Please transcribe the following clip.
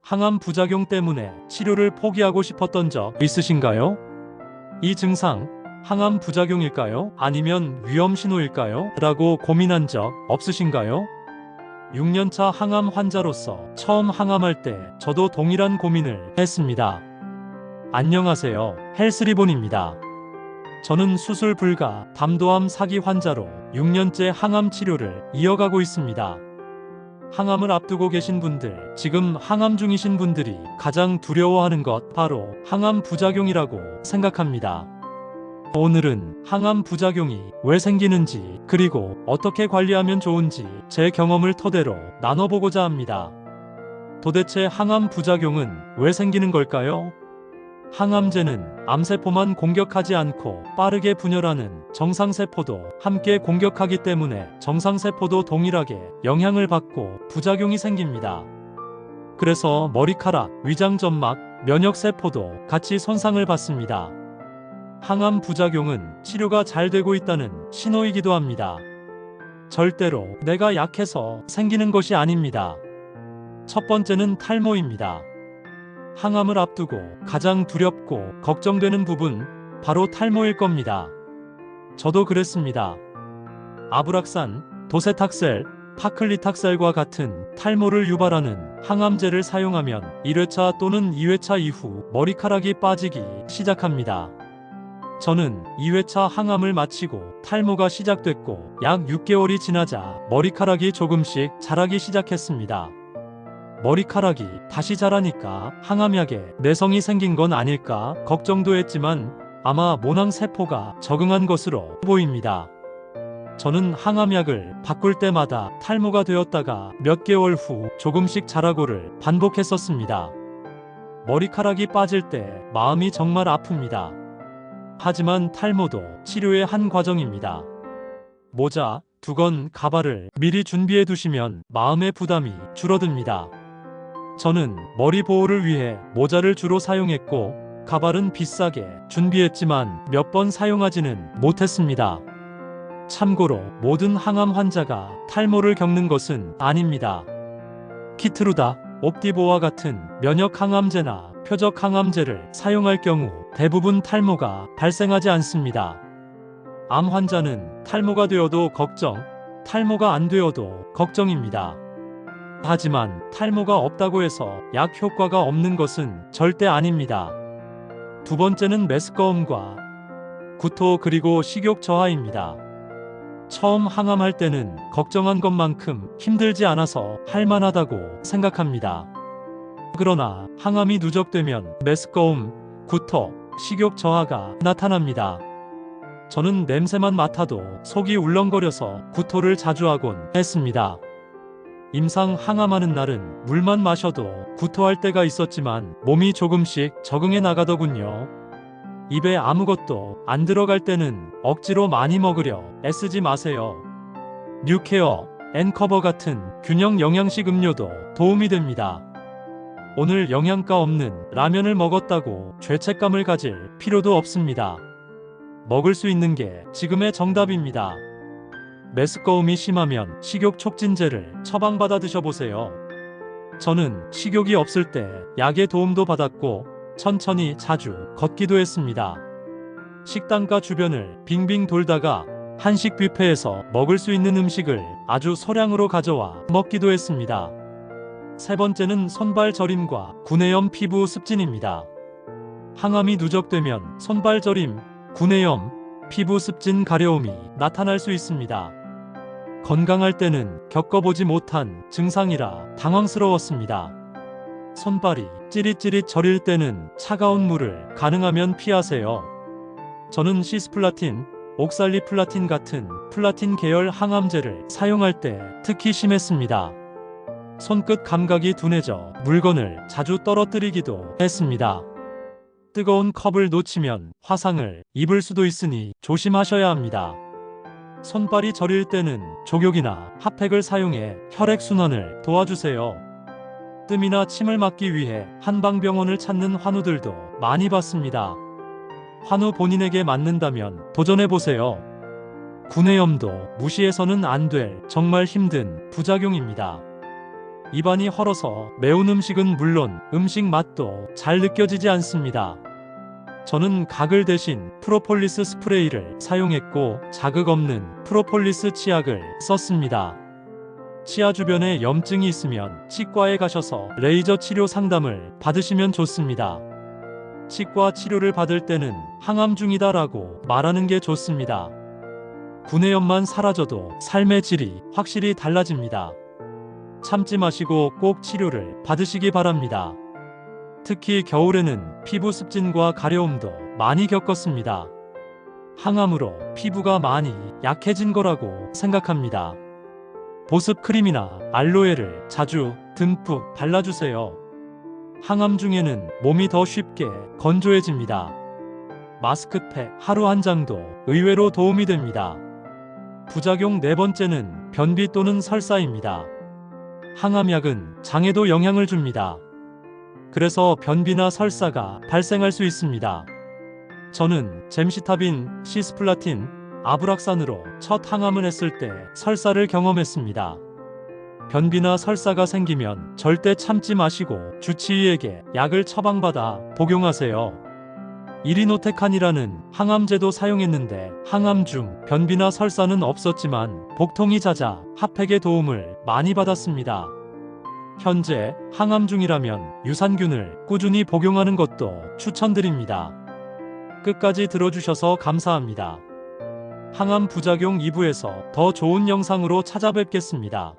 항암 부작용 때문에 치료를 포기하고 싶었던 적 있으신가요? 이 증상, 항암 부작용일까요? 아니면 위험 신호일까요? 라고 고민한 적 없으신가요? 6년차 항암 환자로서 처음 항암할 때 저도 동일한 고민을 했습니다. 안녕하세요. 헬스리본입니다. 저는 수술 불가 담도암 4기 환자로 6년째 항암 치료를 이어가고 있습니다. 항암을 앞두고 계신 분들, 지금 항암 중이신 분들이 가장 두려워하는 것 바로 항암 부작용이라고 생각합니다. 오늘은 항암 부작용이 왜 생기는지, 그리고 어떻게 관리하면 좋은지 제 경험을 토대로 나눠보고자 합니다. 도대체 항암 부작용은 왜 생기는 걸까요? 항암제는 암세포만 공격하지 않고 빠르게 분열하는 정상세포도 함께 공격하기 때문에 정상세포도 동일하게 영향을 받고 부작용이 생깁니다. 그래서 머리카락, 위장점막, 면역세포도 같이 손상을 받습니다. 항암 부작용은 치료가 잘 되고 있다는 신호이기도 합니다. 절대로 내가 약해서 생기는 것이 아닙니다. 첫 번째는 탈모입니다. 항암을 앞두고 가장 두렵고 걱정되는 부분, 바로 탈모일 겁니다. 저도 그랬습니다. 아브락산, 도세탁셀, 파클리탁셀과 같은 탈모를 유발하는 항암제를 사용하면 1회차 또는 2회차 이후 머리카락이 빠지기 시작합니다. 저는 2회차 항암을 마치고 탈모가 시작됐고 약 6개월이 지나자 머리카락이 조금씩 자라기 시작했습니다. 머리카락이 다시 자라니까 항암약에 내성이 생긴 건 아닐까 걱정도 했지만 아마 모낭세포가 적응한 것으로 보입니다. 저는 항암약을 바꿀 때마다 탈모가 되었다가 몇 개월 후 조금씩 자라고를 반복했었습니다. 머리카락이 빠질 때 마음이 정말 아픕니다. 하지만 탈모도 치료의 한 과정입니다. 모자, 두건, 가발을 미리 준비해 두시면 마음의 부담이 줄어듭니다. 저는 머리 보호를 위해 모자를 주로 사용했고 가발은 비싸게 준비했지만 몇 번 사용하지는 못했습니다. 참고로 모든 항암 환자가 탈모를 겪는 것은 아닙니다. 키트루다, 옵디보와 같은 면역 항암제나 표적 항암제를 사용할 경우 대부분 탈모가 발생하지 않습니다. 암 환자는 탈모가 되어도 걱정, 탈모가 안 되어도 걱정입니다. 하지만 탈모가 없다고 해서 약 효과가 없는 것은 절대 아닙니다. 두 번째는 메스꺼움과 구토 그리고 식욕 저하입니다. 처음 항암할 때는 걱정한 것만큼 힘들지 않아서 할만하다고 생각합니다. 그러나 항암이 누적되면 메스꺼움, 구토, 식욕 저하가 나타납니다. 저는 냄새만 맡아도 속이 울렁거려서 구토를 자주 하곤 했습니다. 임상 항암하는 날은 물만 마셔도 구토할 때가 있었지만 몸이 조금씩 적응해 나가더군요. 입에 아무것도 안 들어갈 때는 억지로 많이 먹으려 애쓰지 마세요. 뉴케어, 엔커버 같은 균형 영양식 음료도 도움이 됩니다. 오늘 영양가 없는 라면을 먹었다고 죄책감을 가질 필요도 없습니다. 먹을 수 있는 게 지금의 정답입니다. 메스꺼움이 심하면 식욕 촉진제를 처방받아 드셔보세요. 저는 식욕이 없을 때 약의 도움도 받았고 천천히 자주 걷기도 했습니다. 식당가 주변을 빙빙 돌다가 한식 뷔페에서 먹을 수 있는 음식을 아주 소량으로 가져와 먹기도 했습니다. 세 번째는 손발 저림과 구내염 피부 습진입니다. 항암이 누적되면 손발 저림, 구내염, 피부 습진 가려움이 나타날 수 있습니다. 건강할 때는 겪어보지 못한 증상이라 당황스러웠습니다. 손발이 찌릿찌릿 저릴 때는 차가운 물을 가능하면 피하세요. 저는 시스플라틴, 옥살리플라틴 같은 플라틴 계열 항암제를 사용할 때 특히 심했습니다. 손끝 감각이 둔해져 물건을 자주 떨어뜨리기도 했습니다. 뜨거운 컵을 놓치면 화상을 입을 수도 있으니 조심하셔야 합니다. 손발이 저릴 때는 족욕이나 핫팩을 사용해 혈액순환을 도와주세요. 뜸이나 침을 막기 위해 한방병원을 찾는 환우들도 많이 봤습니다. 환우 본인에게 맞는다면 도전해보세요. 구내염도 무시해서는 안 될 정말 힘든 부작용입니다. 입안이 헐어서 매운 음식은 물론 음식 맛도 잘 느껴지지 않습니다. 저는 가글 대신 프로폴리스 스프레이를 사용했고 자극 없는 프로폴리스 치약을 썼습니다. 치아 주변에 염증이 있으면 치과에 가셔서 레이저 치료 상담을 받으시면 좋습니다. 치과 치료를 받을 때는 항암 중이다라고 말하는 게 좋습니다. 구내염만 사라져도 삶의 질이 확실히 달라집니다. 참지 마시고 꼭 치료를 받으시기 바랍니다. 특히 겨울에는 피부 습진과 가려움도 많이 겪었습니다. 항암으로 피부가 많이 약해진 거라고 생각합니다. 보습 크림이나 알로에를 자주 듬뿍 발라주세요. 항암 중에는 몸이 더 쉽게 건조해집니다. 마스크팩 하루 한 장도 의외로 도움이 됩니다. 부작용 네 번째는 변비 또는 설사입니다. 항암약은 장에도 영향을 줍니다. 그래서 변비나 설사가 발생할 수 있습니다. 저는 젬시타빈, 시스플라틴, 아브락산으로 첫 항암을 했을 때 설사를 경험했습니다. 변비나 설사가 생기면 절대 참지 마시고 주치의에게 약을 처방받아 복용하세요. 이리노테칸이라는 항암제도 사용했는데 항암 중 변비나 설사는 없었지만 복통이 잦아 핫팩의 도움을 많이 받았습니다. 현재 항암 중이라면 유산균을 꾸준히 복용하는 것도 추천드립니다. 끝까지 들어주셔서 감사합니다. 항암 부작용 2부에서 더 좋은 영상으로 찾아뵙겠습니다.